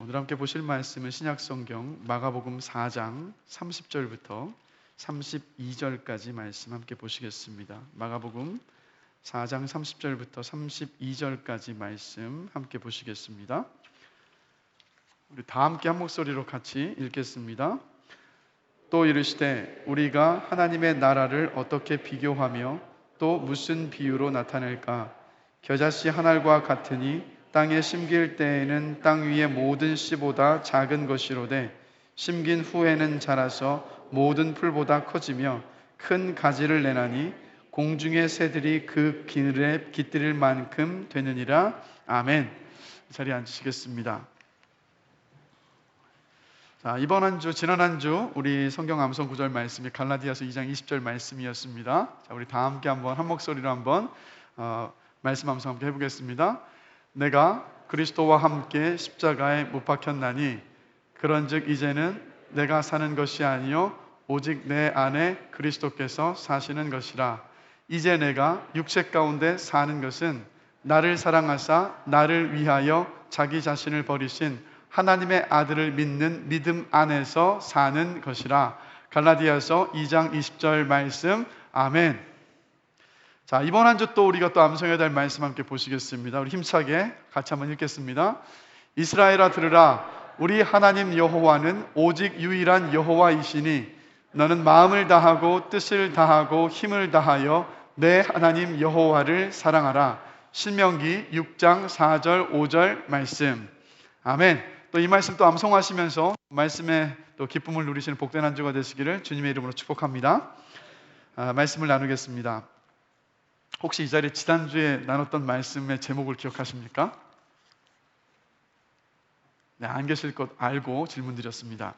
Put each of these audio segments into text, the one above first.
오늘 함께 보실 말씀은 신약성경 마가복음 4장 30절부터 32절까지 말씀 함께 보시겠습니다. 마가복음 4장 30절부터 32절까지 말씀 함께 보시겠습니다. 우리 다 함께 한 목소리로 같이 읽겠습니다. 또 이르시되 우리가 하나님의 나라를 어떻게 비교하며 또 무슨 비유로 나타낼까? 겨자씨 한 알과 같으니 땅에 심길 때에는 땅 위의 모든 씨보다 작은 것이로되 심긴 후에는 자라서 모든 풀보다 커지며 큰 가지를 내나니 공중의 새들이 그 그늘에 깃들일 만큼 되느니라. 아멘. 자리에 앉으시겠습니다. 자, 이번 한 주, 지난 한 주 우리 성경 암송 구절 말씀이 갈라디아서 2장 20절 말씀이었습니다. 자, 우리 다 함께 한 목소리로 한번 말씀 암송 함께 해보겠습니다. 내가 그리스도와 함께 십자가에 못 박혔나니 그런즉 이제는 내가 사는 것이 아니요 오직 내 안에 그리스도께서 사시는 것이라. 이제 내가 육체 가운데 사는 것은 나를 사랑하사 나를 위하여 자기 자신을 버리신 하나님의 아들을 믿는 믿음 안에서 사는 것이라. 갈라디아서 2장 20절 말씀. 아멘. 자, 이번 한 주 또 우리가 또 암송해야 될 말씀 함께 보시겠습니다. 우리 힘차게 같이 한번 읽겠습니다. 이스라엘아 들으라. 우리 하나님 여호와는 오직 유일한 여호와이시니 너는 마음을 다하고 뜻을 다하고 힘을 다하여 내 하나님 여호와를 사랑하라. 신명기 6장 4절 5절 말씀. 아멘. 또 이 말씀 또 암송하시면서 말씀에 또 기쁨을 누리시는 복된 한 주가 되시기를 주님의 이름으로 축복합니다. 말씀을 나누겠습니다. 혹시 이 자리에 지난주에 나눴던 말씀의 제목을 기억하십니까? 네, 안 계실 것 알고 질문 드렸습니다.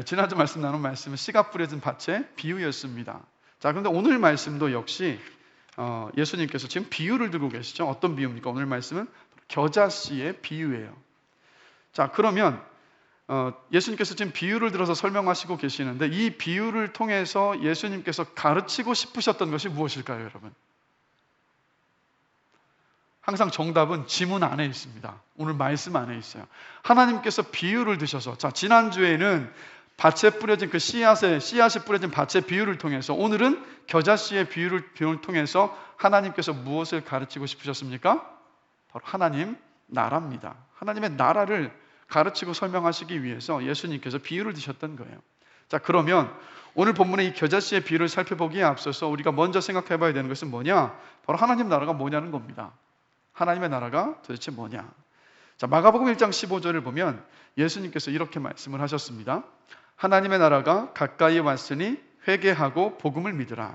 지난주 말씀 나눈 말씀은 씨가 뿌려진 밭의 비유였습니다. 자, 그런데 오늘 말씀도 역시 예수님께서 지금 비유를 들고 계시죠. 어떤 비유입니까? 오늘 말씀은 겨자씨의 비유예요. 자, 그러면 예수님께서 지금 비유를 들어서 설명하시고 계시는데 이 비유를 통해서 예수님께서 가르치고 싶으셨던 것이 무엇일까요, 여러분? 항상 정답은 지문 안에 있습니다. 오늘 말씀 안에 있어요. 하나님께서 비유를 드셔서, 자, 지난주에는 밭에 뿌려진 그 씨앗이 뿌려진 밭의 비유를 통해서, 오늘은 겨자씨의 비유를 통해서 하나님께서 무엇을 가르치고 싶으셨습니까? 바로 하나님 나라입니다. 하나님의 나라를 가르치고 설명하시기 위해서 예수님께서 비유를 드셨던 거예요. 자, 그러면 오늘 본문의 이 겨자씨의 비유를 살펴보기에 앞서서 우리가 먼저 생각해 봐야 되는 것은 뭐냐? 바로 하나님 나라가 뭐냐는 겁니다. 하나님의 나라가 도대체 뭐냐? 자, 마가복음 1장 15절을 보면 예수님께서 이렇게 말씀을 하셨습니다. 하나님의 나라가 가까이 왔으니 회개하고 복음을 믿으라.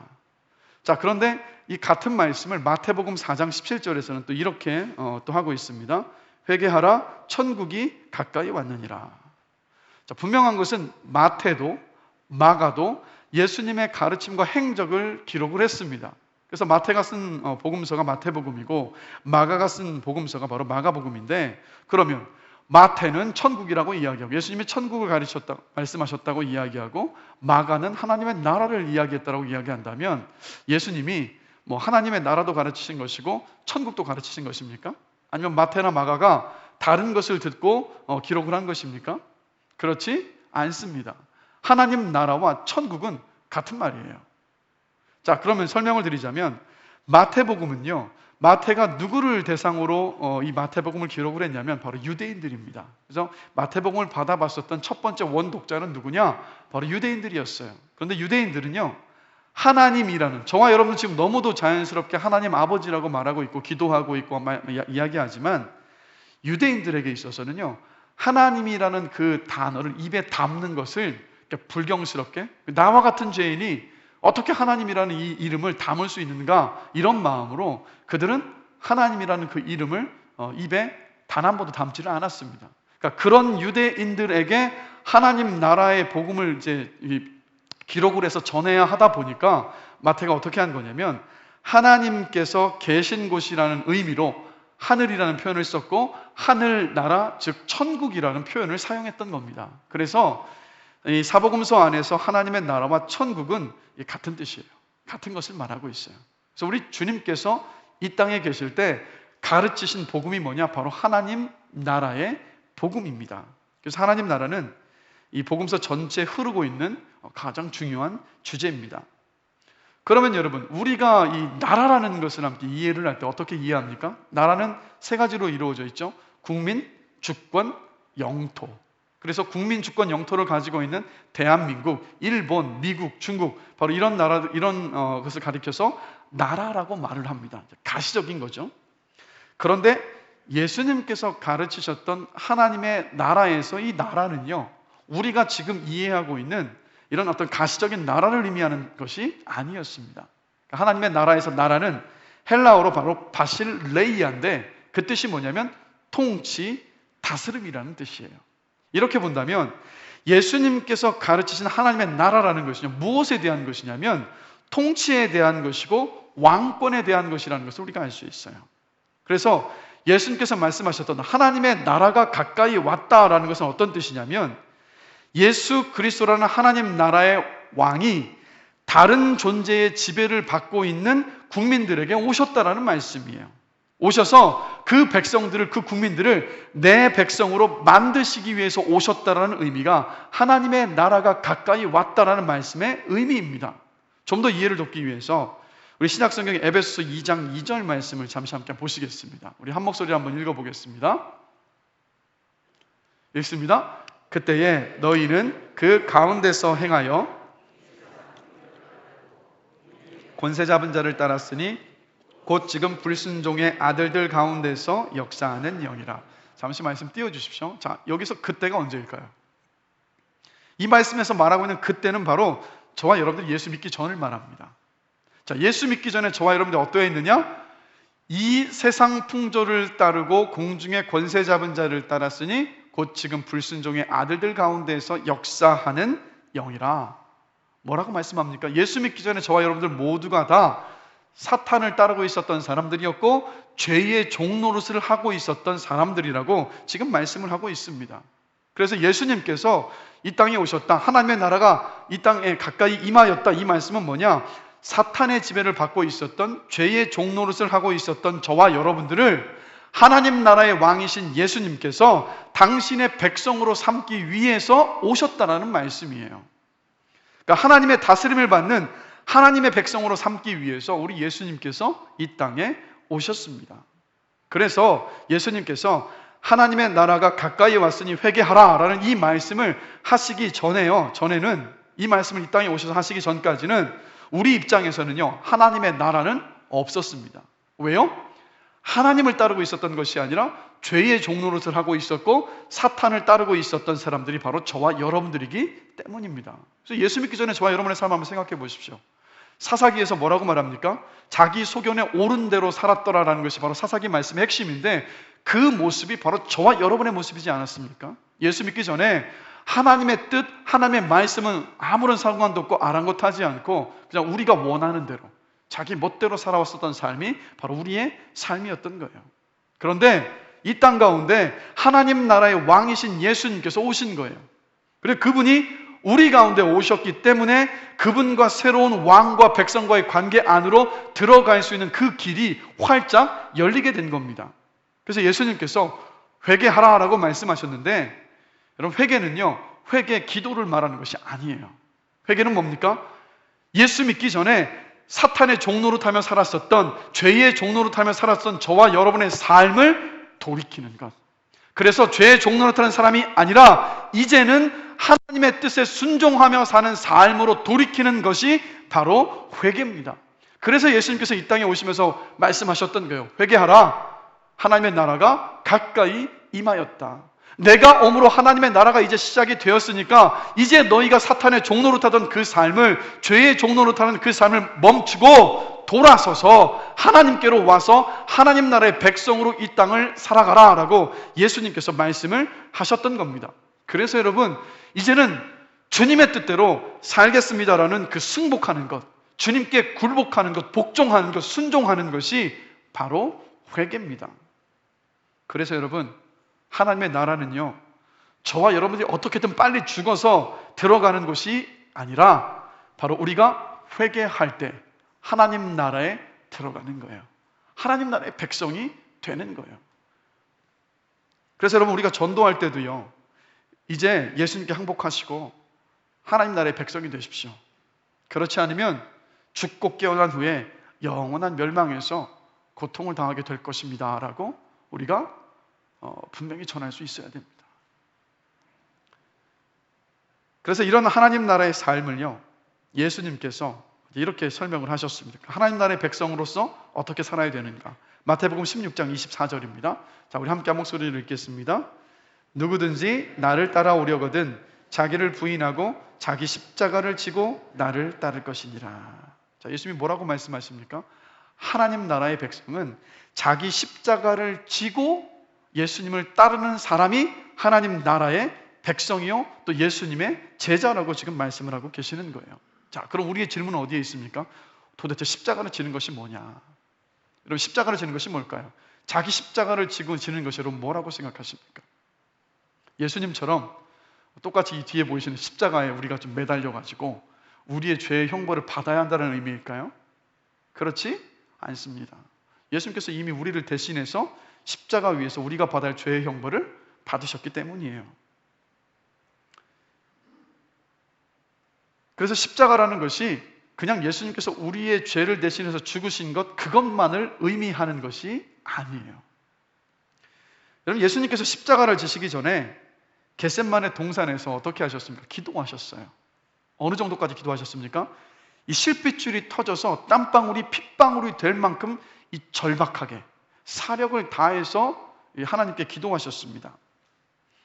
자, 그런데 이 같은 말씀을 마태복음 4장 17절에서는 또 이렇게 또 하고 있습니다. 회개하라, 천국이 가까이 왔느니라. 자, 분명한 것은 마태도 마가도 예수님의 가르침과 행적을 기록을 했습니다. 그래서 마태가 쓴 복음서가 마태복음이고 마가가 쓴 복음서가 바로 마가복음인데, 그러면 마태는 천국이라고 이야기하고 예수님이 천국을 말씀하셨다고 이야기하고 마가는 하나님의 나라를 이야기했다고 이야기한다면 예수님이 뭐 하나님의 나라도 가르치신 것이고 천국도 가르치신 것입니까? 아니면 마태나 마가가 다른 것을 듣고 기록을 한 것입니까? 그렇지 않습니다. 하나님 나라와 천국은 같은 말이에요. 자, 그러면 설명을 드리자면 마태복음은요, 마태가 누구를 대상으로 이 마태복음을 기록을 했냐면 바로 유대인들입니다. 그래서 마태복음을 받아봤었던 첫 번째 원독자는 누구냐? 바로 유대인들이었어요. 그런데 유대인들은요, 하나님이라는, 저와 여러분은 지금 너무도 자연스럽게 하나님 아버지라고 말하고 있고 기도하고 있고 이야기하지만 유대인들에게 있어서는요, 하나님이라는 그 단어를 입에 담는 것을 불경스럽게, 나와 같은 죄인이 어떻게 하나님이라는 이 이름을 담을 수 있는가, 이런 마음으로 그들은 하나님이라는 그 이름을 입에 단 한 번도 담지를 않았습니다. 그러니까 그런 유대인들에게 하나님 나라의 복음을 이제 기록을 해서 전해야 하다 보니까 마태가 어떻게 한 거냐면 하나님께서 계신 곳이라는 의미로 하늘이라는 표현을 썼고 하늘나라, 즉 천국이라는 표현을 사용했던 겁니다. 그래서 이 사복음서 안에서 하나님의 나라와 천국은 같은 뜻이에요. 같은 것을 말하고 있어요. 그래서 우리 주님께서 이 땅에 계실 때 가르치신 복음이 뭐냐? 바로 하나님 나라의 복음입니다. 그래서 하나님 나라는 이 복음서 전체에 흐르고 있는 가장 중요한 주제입니다. 그러면 여러분, 우리가 이 나라라는 것을 함께 이해를 할 때 어떻게 이해합니까? 나라는 세 가지로 이루어져 있죠. 국민, 주권, 영토. 그래서 국민, 주권, 영토를 가지고 있는 대한민국, 일본, 미국, 중국, 바로 이런 나라, 이런 것을 가리켜서 나라라고 말을 합니다. 가시적인 거죠. 그런데 예수님께서 가르치셨던 하나님의 나라에서 이 나라는요, 우리가 지금 이해하고 있는 이런 어떤 가시적인 나라를 의미하는 것이 아니었습니다. 하나님의 나라에서 나라는 헬라어로 바로 바실레이아인데 그 뜻이 뭐냐면 통치, 다스림이라는 뜻이에요. 이렇게 본다면 예수님께서 가르치신 하나님의 나라라는 것은요, 무엇에 대한 것이냐면 통치에 대한 것이고 왕권에 대한 것이라는 것을 우리가 알 수 있어요. 그래서 예수님께서 말씀하셨던 하나님의 나라가 가까이 왔다라는 것은 어떤 뜻이냐면 예수 그리스도라는 하나님 나라의 왕이 다른 존재의 지배를 받고 있는 국민들에게 오셨다라는 말씀이에요. 오셔서 그 백성들을, 그 국민들을 내 백성으로 만드시기 위해서 오셨다라는 의미가 하나님의 나라가 가까이 왔다라는 말씀의 의미입니다. 좀 더 이해를 돕기 위해서 우리 신약성경 에베소서 2장 2절 말씀을 잠시 함께 보시겠습니다. 우리 한 목소리 한번 읽어보겠습니다. 읽습니다. 그때에 너희는 그 가운데서 행하여 권세 잡은 자를 따랐으니 곧 지금 불순종의 아들들 가운데서 역사하는 영이라. 잠시 말씀 띄워주십시오. 자, 여기서 그때가 언제일까요? 이 말씀에서 말하고 있는 그때는 바로 저와 여러분들이 예수 믿기 전을 말합니다. 자, 예수 믿기 전에 저와 여러분들이 어떠했느냐? 이 세상 풍조를 따르고 공중의 권세 잡은 자를 따랐으니 곧 지금 불순종의 아들들 가운데에서 역사하는 영이라. 뭐라고 말씀합니까? 예수 믿기 전에 저와 여러분들 모두가 다 사탄을 따르고 있었던 사람들이었고 죄의 종노릇을 하고 있었던 사람들이라고 지금 말씀을 하고 있습니다. 그래서 예수님께서 이 땅에 오셨다, 하나님의 나라가 이 땅에 가까이 임하였다, 이 말씀은 뭐냐? 사탄의 지배를 받고 있었던 죄의 종노릇을 하고 있었던 저와 여러분들을 하나님 나라의 왕이신 예수님께서 당신의 백성으로 삼기 위해서 오셨다라는 말씀이에요. 그러니까 하나님의 다스림을 받는 하나님의 백성으로 삼기 위해서 우리 예수님께서 이 땅에 오셨습니다. 그래서 예수님께서 하나님의 나라가 가까이 왔으니 회개하라 라는 이 말씀을 하시기 전에는 이 말씀을 이 땅에 오셔서 하시기 전까지는 우리 입장에서는요, 하나님의 나라는 없었습니다. 왜요? 하나님을 따르고 있었던 것이 아니라 죄의 종노릇을 하고 있었고 사탄을 따르고 있었던 사람들이 바로 저와 여러분들이기 때문입니다. 그래서 예수 믿기 전에 저와 여러분의 삶 한번 생각해 보십시오. 사사기에서 뭐라고 말합니까? 자기 소견에 옳은 대로 살았더라라는 것이 바로 사사기 말씀의 핵심인데 그 모습이 바로 저와 여러분의 모습이지 않았습니까? 예수 믿기 전에 하나님의 뜻, 하나님의 말씀은 아무런 상관도 없고 아랑곳하지 않고 그냥 우리가 원하는 대로 자기 멋대로 살아왔었던 삶이 바로 우리의 삶이었던 거예요. 그런데 이 땅 가운데 하나님 나라의 왕이신 예수님께서 오신 거예요. 그래서 그분이 우리 가운데 오셨기 때문에 그분과 새로운 왕과 백성과의 관계 안으로 들어갈 수 있는 그 길이 활짝 열리게 된 겁니다. 그래서 예수님께서 회개하라라고 말씀하셨는데 여러분, 회개는요, 회개 기도를 말하는 것이 아니에요. 회개는 뭡니까? 예수 믿기 전에 사탄의 종노릇하며 살았었던, 죄의 종노릇하며 살았던 저와 여러분의 삶을 돌이키는 것. 그래서 죄의 종노릇하는 사람이 아니라 이제는 하나님의 뜻에 순종하며 사는 삶으로 돌이키는 것이 바로 회개입니다. 그래서 예수님께서 이 땅에 오시면서 말씀하셨던 거예요. 회개하라. 하나님의 나라가 가까이 임하였다. 내가 옴으로 하나님의 나라가 이제 시작이 되었으니까 이제 너희가 사탄의 종노릇하던 그 삶을, 죄의 종노릇하는 그 삶을 멈추고 돌아서서 하나님께로 와서 하나님 나라의 백성으로 이 땅을 살아가라 라고 예수님께서 말씀을 하셨던 겁니다. 그래서 여러분, 이제는 주님의 뜻대로 살겠습니다라는 그 승복하는 것, 주님께 굴복하는 것, 복종하는 것, 순종하는 것이 바로 회개입니다. 그래서 여러분, 하나님의 나라는요, 저와 여러분들이 어떻게든 빨리 죽어서 들어가는 것이 아니라 바로 우리가 회개할 때 하나님 나라에 들어가는 거예요. 하나님 나라의 백성이 되는 거예요. 그래서 여러분, 우리가 전도할 때도요, 이제 예수님께 항복하시고 하나님 나라의 백성이 되십시오. 그렇지 않으면 죽고 깨어난 후에 영원한 멸망에서 고통을 당하게 될 것입니다 라고 우리가 분명히 전할 수 있어야 됩니다. 그래서 이런 하나님 나라의 삶을요, 예수님께서 이렇게 설명을 하셨습니다. 하나님 나라의 백성으로서 어떻게 살아야 되는가. 마태복음 16장 24절입니다. 자, 우리 함께 한 목소리를 읽겠습니다. 누구든지 나를 따라오려거든 자기를 부인하고 자기 십자가를 지고 나를 따를 것이니라. 자, 예수님이 뭐라고 말씀하십니까? 하나님 나라의 백성은 자기 십자가를 지고 예수님을 따르는 사람이 하나님 나라의 백성이요 또 예수님의 제자라고 지금 말씀을 하고 계시는 거예요. 자, 그럼 우리의 질문은 어디에 있습니까? 도대체 십자가를 지는 것이 뭐냐? 여러분, 십자가를 지는 것이 뭘까요? 자기 십자가를 지고 지는 것이 여러분 뭐라고 생각하십니까? 예수님처럼 똑같이 이 뒤에 보이시는 십자가에 우리가 좀 매달려가지고 우리의 죄의 형벌을 받아야 한다는 의미일까요? 그렇지 않습니다. 예수님께서 이미 우리를 대신해서 십자가 위에서 우리가 받아야 할 죄의 형벌을 받으셨기 때문이에요. 그래서 십자가라는 것이 그냥 예수님께서 우리의 죄를 대신해서 죽으신 것 그것만을 의미하는 것이 아니에요. 여러분, 예수님께서 십자가를 지시기 전에 겟셋마네 동산에서 어떻게 하셨습니까? 기도하셨어요. 어느 정도까지 기도하셨습니까? 이 실핏줄이 터져서 땀방울이 핏방울이 될 만큼 이 절박하게 사력을 다해서 하나님께 기도하셨습니다.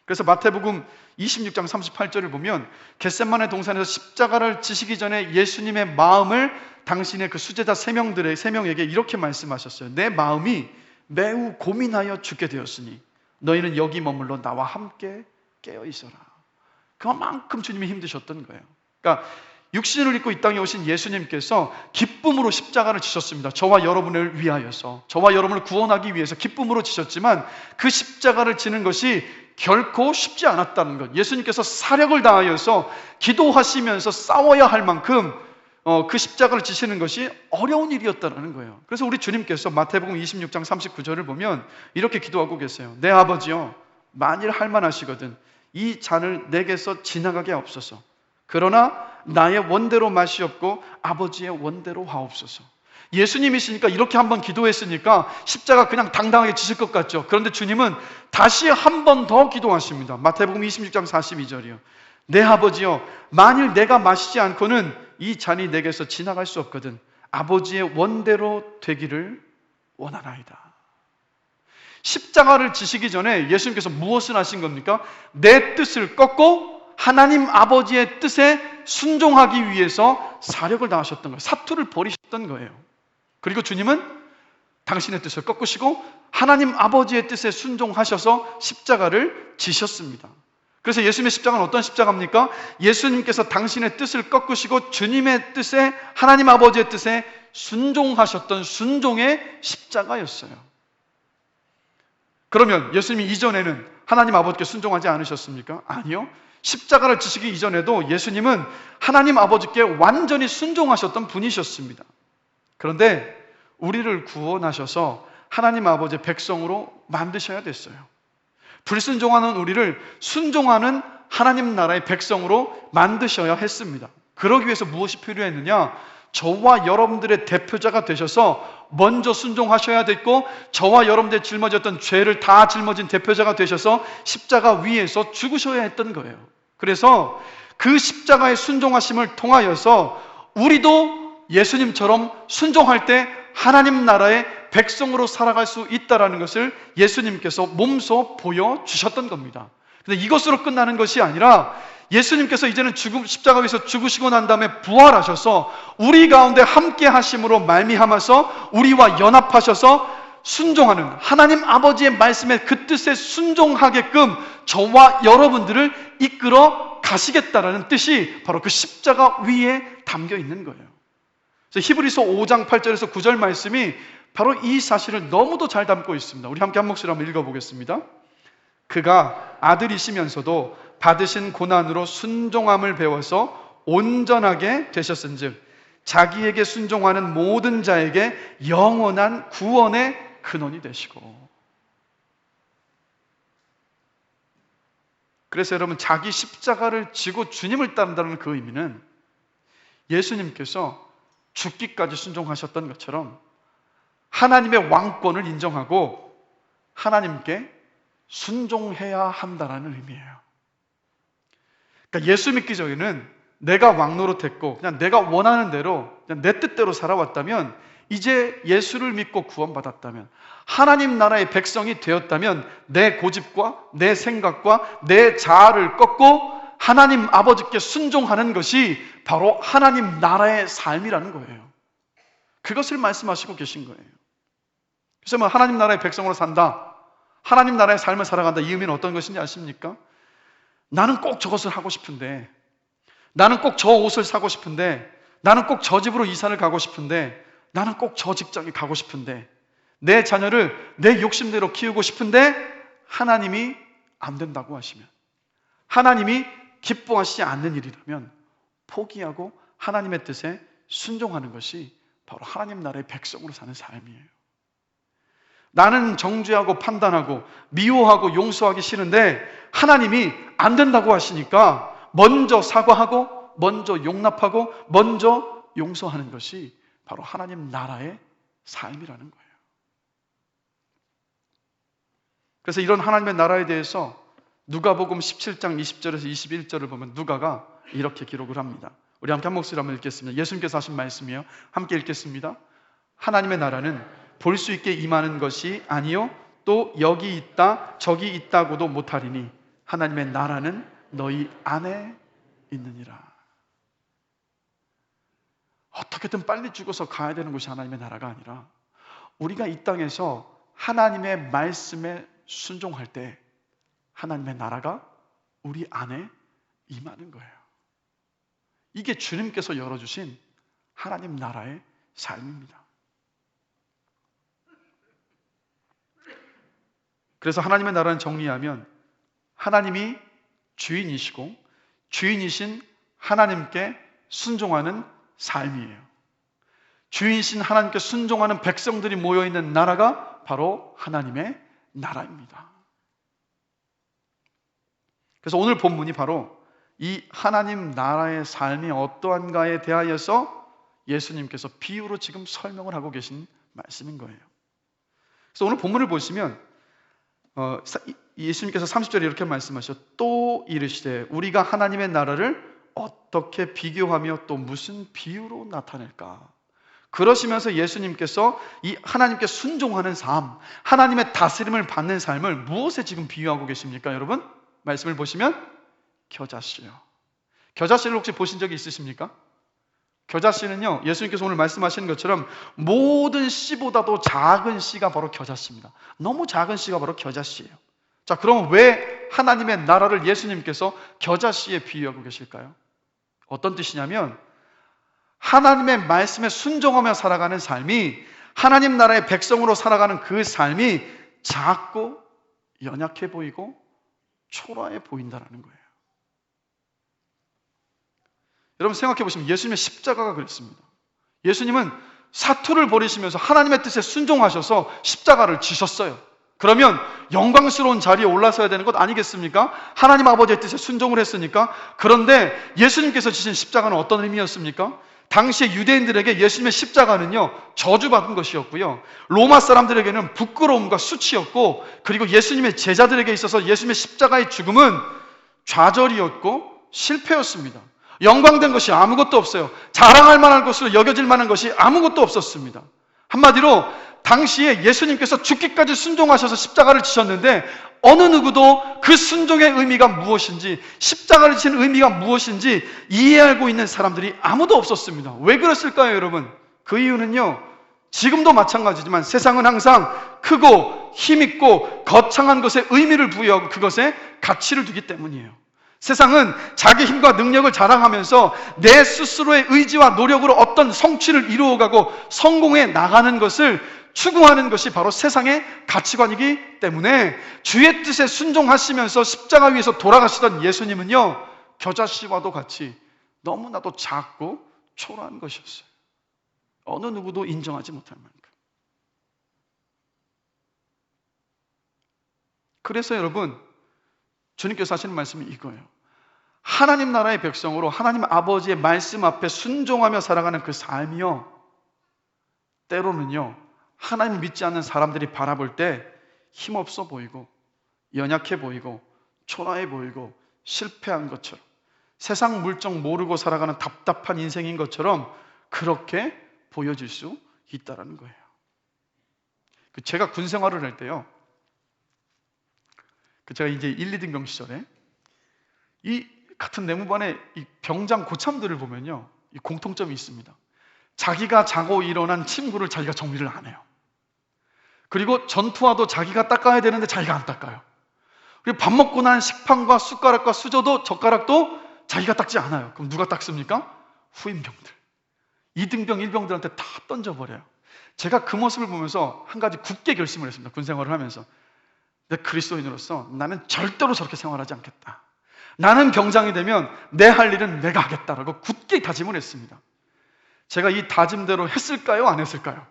그래서 마태복음 26장 38절을 보면 겟셋마네 동산에서 십자가를 지시기 전에 예수님의 마음을 당신의 그 수제자 세 명에게 이렇게 말씀하셨어요. 내 마음이 매우 고민하여 죽게 되었으니 너희는 여기 머물러 나와 함께 깨어 있어라. 그만큼 주님이 힘드셨던 거예요. 그러니까 육신을 입고 이 땅에 오신 예수님께서 기쁨으로 십자가를 지셨습니다. 저와 여러분을 위하여서, 저와 여러분을 구원하기 위해서 기쁨으로 지셨지만 그 십자가를 지는 것이 결코 쉽지 않았다는 것. 예수님께서 사력을 다하여서 기도하시면서 싸워야 할 만큼 그 십자가를 지시는 것이 어려운 일이었다는 거예요. 그래서 우리 주님께서 마태복음 26장 39절을 보면 이렇게 기도하고 계세요. 내 아버지여, 만일 할만하시거든 이 잔을 내게서 지나가게 하옵소서. 그러나 나의 원대로 마시옵고 아버지의 원대로 하옵소서. 예수님이시니까 이렇게 한번 기도했으니까 십자가 그냥 당당하게 지실 것 같죠. 그런데 주님은 다시 한 번 더 기도하십니다. 마태복음 26장 42절이요. 내 아버지여, 만일 내가 마시지 않고는 이 잔이 내게서 지나갈 수 없거든 아버지의 원대로 되기를 원하나이다. 십자가를 지시기 전에 예수님께서 무엇을 하신 겁니까? 내 뜻을 꺾고 하나님 아버지의 뜻에 순종하기 위해서 사력을 다하셨던 거예요. 사투를 벌이셨던 거예요. 그리고 주님은 당신의 뜻을 꺾으시고 하나님 아버지의 뜻에 순종하셔서 십자가를 지셨습니다. 그래서 예수님의 십자가는 어떤 십자가입니까? 예수님께서 당신의 뜻을 꺾으시고 주님의 뜻에, 하나님 아버지의 뜻에 순종하셨던 순종의 십자가였어요. 그러면 예수님이 이전에는 하나님 아버지께 순종하지 않으셨습니까? 아니요. 십자가를 지시기 이전에도 예수님은 하나님 아버지께 완전히 순종하셨던 분이셨습니다. 그런데 우리를 구원하셔서 하나님 아버지의 백성으로 만드셔야 됐어요. 불순종하는 우리를 순종하는 하나님 나라의 백성으로 만드셔야 했습니다. 그러기 위해서 무엇이 필요했느냐? 저와 여러분들의 대표자가 되셔서 먼저 순종하셔야 됐고, 저와 여러분들의 짊어졌던 죄를 다 짊어진 대표자가 되셔서 십자가 위에서 죽으셔야 했던 거예요. 그래서 그 십자가의 순종하심을 통하여서 우리도 예수님처럼 순종할 때 하나님 나라의 백성으로 살아갈 수 있다는 것을 예수님께서 몸소 보여주셨던 겁니다. 그런데 이것으로 끝나는 것이 아니라 예수님께서 이제는 십자가 위에서 죽으시고 난 다음에 부활하셔서 우리 가운데 함께 하심으로 말미암아서 우리와 연합하셔서 순종하는 하나님 아버지의 말씀에 그 뜻에 순종하게끔 저와 여러분들을 이끌어 가시겠다라는 뜻이 바로 그 십자가 위에 담겨 있는 거예요. 그래서 히브리서 5장 8절에서 9절 말씀이 바로 이 사실을 너무도 잘 담고 있습니다. 우리 함께 한 목소리 한번 읽어보겠습니다. 그가 아들이시면서도 받으신 고난으로 순종함을 배워서 온전하게 되셨은즉 자기에게 순종하는 모든 자에게 영원한 구원의 근원이 되시고. 그래서 여러분, 자기 십자가를 지고 주님을 따른다는 그 의미는 예수님께서 죽기까지 순종하셨던 것처럼 하나님의 왕권을 인정하고 하나님께 순종해야 한다는 의미예요. 그러니까 예수 믿기 전에는 내가 왕 노릇했고 그냥 내가 원하는 대로 그냥 내 뜻대로 살아왔다면, 이제 예수를 믿고 구원받았다면, 하나님 나라의 백성이 되었다면 내 고집과 내 생각과 내 자아를 꺾고 하나님 아버지께 순종하는 것이 바로 하나님 나라의 삶이라는 거예요. 그것을 말씀하시고 계신 거예요. 그래서 뭐 하나님 나라의 백성으로 산다, 하나님 나라의 삶을 살아간다, 이 의미는 어떤 것인지 아십니까? 나는 꼭 저것을 하고 싶은데, 나는 꼭 저 옷을 사고 싶은데, 나는 꼭 저 집으로 이사를 가고 싶은데, 나는 꼭 저 직장에 가고 싶은데, 내 자녀를 내 욕심대로 키우고 싶은데 하나님이 안 된다고 하시면, 하나님이 기뻐하시지 않는 일이라면 포기하고 하나님의 뜻에 순종하는 것이 바로 하나님 나라의 백성으로 사는 삶이에요. 나는 정죄하고 판단하고 미워하고 용서하기 싫은데 하나님이 안 된다고 하시니까 먼저 사과하고 먼저 용납하고 먼저 용서하는 것이 바로 하나님 나라의 삶이라는 거예요. 그래서 이런 하나님의 나라에 대해서 누가복음 17장 20절에서 21절을 보면 누가가 이렇게 기록을 합니다. 우리 함께 한 목소리로 한번 읽겠습니다. 예수님께서 하신 말씀이에요. 함께 읽겠습니다. 하나님의 나라는 볼 수 있게 임하는 것이 아니요 또 여기 있다 저기 있다고도 못하리니 하나님의 나라는 너희 안에 있느니라. 어떻게든 빨리 죽어서 가야 되는 것이 하나님의 나라가 아니라, 우리가 이 땅에서 하나님의 말씀에 순종할 때 하나님의 나라가 우리 안에 임하는 거예요. 이게 주님께서 열어주신 하나님 나라의 삶입니다. 그래서 하나님의 나라는 정리하면 하나님이 주인이시고 주인이신 하나님께 순종하는 삶이에요. 주인이신 하나님께 순종하는 백성들이 모여있는 나라가 바로 하나님의 나라입니다. 그래서 오늘 본문이 바로 이 하나님 나라의 삶이 어떠한가에 대하여서 예수님께서 비유로 지금 설명을 하고 계신 말씀인 거예요. 그래서 오늘 본문을 보시면 예수님께서 30절에 이렇게 말씀하셔. 또 이르시되 우리가 하나님의 나라를 어떻게 비교하며 또 무슨 비유로 나타낼까? 그러시면서 예수님께서 이 하나님께 순종하는 삶, 하나님의 다스림을 받는 삶을 무엇에 지금 비유하고 계십니까? 여러분 말씀을 보시면 겨자씨요. 겨자씨를 혹시 보신 적이 있으십니까? 겨자씨는요, 예수님께서 오늘 말씀하시는 것처럼 모든 씨보다도 작은 씨가 바로 겨자씨입니다. 너무 작은 씨가 바로 겨자씨예요. 자, 그럼 왜 하나님의 나라를 예수님께서 겨자씨에 비유하고 계실까요? 어떤 뜻이냐면 하나님의 말씀에 순종하며 살아가는 삶이, 하나님 나라의 백성으로 살아가는 그 삶이 작고 연약해 보이고 초라해 보인다는 거예요. 여러분 생각해 보시면 예수님의 십자가가 그랬습니다. 예수님은 사투를 벌이시면서 하나님의 뜻에 순종하셔서 십자가를 지셨어요. 그러면 영광스러운 자리에 올라서야 되는 것 아니겠습니까? 하나님 아버지의 뜻에 순종을 했으니까. 그런데 예수님께서 지신 십자가는 어떤 의미였습니까? 당시에 유대인들에게 예수님의 십자가는요, 저주받은 것이었고요, 로마 사람들에게는 부끄러움과 수치였고, 그리고 예수님의 제자들에게 있어서 예수님의 십자가의 죽음은 좌절이었고 실패였습니다. 영광된 것이 아무것도 없어요. 자랑할 만한 것으로 여겨질 만한 것이 아무것도 없었습니다. 한마디로 당시에 예수님께서 죽기까지 순종하셔서 십자가를 지셨는데 어느 누구도 그 순종의 의미가 무엇인지, 십자가를 지는 의미가 무엇인지 이해하고 있는 사람들이 아무도 없었습니다. 왜 그랬을까요, 여러분? 그 이유는요, 지금도 마찬가지지만 세상은 항상 크고 힘있고 거창한 것에 의미를 부여하고 그것에 가치를 두기 때문이에요. 세상은 자기 힘과 능력을 자랑하면서 내 스스로의 의지와 노력으로 어떤 성취를 이루어가고 성공해 나가는 것을 추구하는 것이 바로 세상의 가치관이기 때문에 주의 뜻에 순종하시면서 십자가 위에서 돌아가시던 예수님은요, 겨자씨와도 같이 너무나도 작고 초라한 것이었어요. 어느 누구도 인정하지 못할 만큼. 그래서 여러분, 주님께서 하시는 말씀이 이거예요. 하나님 나라의 백성으로 하나님 아버지의 말씀 앞에 순종하며 살아가는 그 삶이요, 때로는요 하나님 믿지 않는 사람들이 바라볼 때 힘없어 보이고 연약해 보이고 초라해 보이고 실패한 것처럼, 세상 물정 모르고 살아가는 답답한 인생인 것처럼 그렇게 보여질 수 있다는 거예요. 제가 군 생활을 할 때요, 제가 이제 1, 2등병 시절에 이 같은 내무반의 이 병장 고참들을 보면요, 이 공통점이 있습니다. 자기가 자고 일어난 침구를 자기가 정리를 안 해요. 그리고 전투화도 자기가 닦아야 되는데 자기가 안 닦아요. 그리고 밥 먹고 난 식판과 숟가락과 수저도 젓가락도 자기가 닦지 않아요. 그럼 누가 닦습니까? 후임병들. 2등병, 1병들한테 다 던져버려요. 제가 그 모습을 보면서 한 가지 굳게 결심을 했습니다. 군 생활을 하면서. 내 그리스도인으로서 나는 절대로 저렇게 생활하지 않겠다. 나는 병장이 되면 내 할 일은 내가 하겠다라고 굳게 다짐을 했습니다. 제가 이 다짐대로 했을까요? 안 했을까요?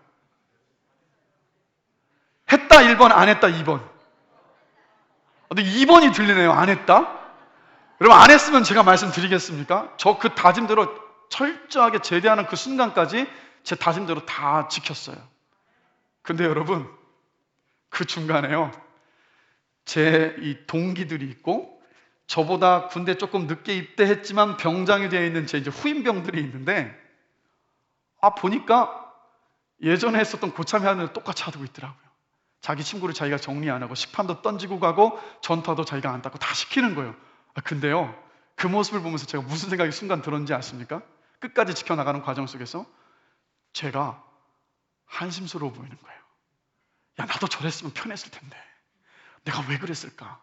했다 1번, 안 했다 2번. 근데 2번이 들리네요. 안 했다? 여러분, 안 했으면 제가 말씀드리겠습니까? 저 그 다짐대로 철저하게 제대하는 그 순간까지 제 다짐대로 다 지켰어요. 근데 여러분, 그 중간에요, 제 이 동기들이 있고 저보다 군대 조금 늦게 입대했지만 병장이 되어 있는 제 이제 후임병들이 있는데, 보니까 예전에 했었던 고참의 하는 똑같이 하고 있더라고요. 자기 친구를 자기가 정리 안 하고 식판도 던지고 가고 전투도 자기가 안 닦고 다 시키는 거예요. 근데요, 그 모습을 보면서 제가 무슨 생각이 순간 들었는지 아십니까? 끝까지 지켜나가는 과정 속에서 제가 한심스러워 보이는 거예요. 야, 나도 저랬으면 편했을 텐데 내가 왜 그랬을까?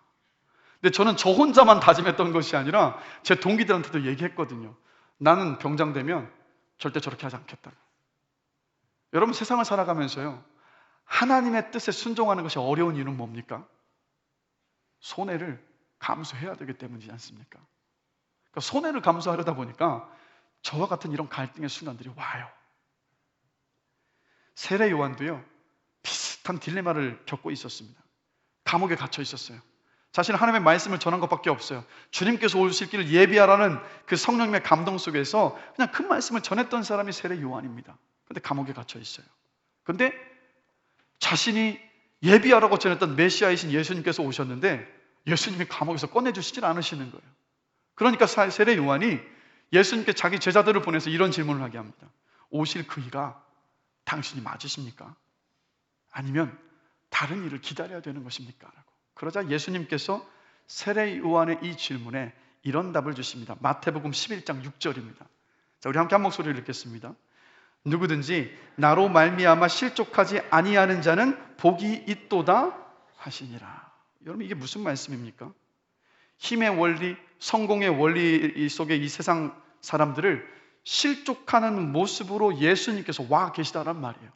근데 저는 저 혼자만 다짐했던 것이 아니라 제 동기들한테도 얘기했거든요. 나는 병장 되면 절대 저렇게 하지 않겠다. 여러분, 세상을 살아가면서요, 하나님의 뜻에 순종하는 것이 어려운 이유는 뭡니까? 손해를 감수해야 되기 때문이지 않습니까? 그러니까 손해를 감수하려다 보니까 저와 같은 이런 갈등의 순간들이 와요. 세례 요한도요, 비슷한 딜레마를 겪고 있었습니다. 감옥에 갇혀 있었어요. 자신은 하나님의 말씀을 전한 것밖에 없어요. 주님께서 오실 길을 예비하라는 그 성령님의 감동 속에서 그냥 그 말씀을 전했던 사람이 세례 요한입니다. 그런데 감옥에 갇혀 있어요. 그런데 자신이 예비하라고 전했던 메시아이신 예수님께서 오셨는데 예수님이 감옥에서 꺼내주시질 않으시는 거예요. 그러니까 세례 요한이 예수님께 자기 제자들을 보내서 이런 질문을 하게 합니다. 오실 그이가 당신이 맞으십니까? 아니면 다른 일을 기다려야 되는 것입니까? 라고. 그러자 예수님께서 세례 요한의 이 질문에 이런 답을 주십니다. 마태복음 11장 6절입니다. 자, 우리 함께 한 목소리를 읽겠습니다. 누구든지 나로 말미암아 실족하지 아니하는 자는 복이 있도다 하시니라. 여러분, 이게 무슨 말씀입니까? 힘의 원리, 성공의 원리 속에 이 세상 사람들을 실족하는 모습으로 예수님께서 와 계시다란 말이에요.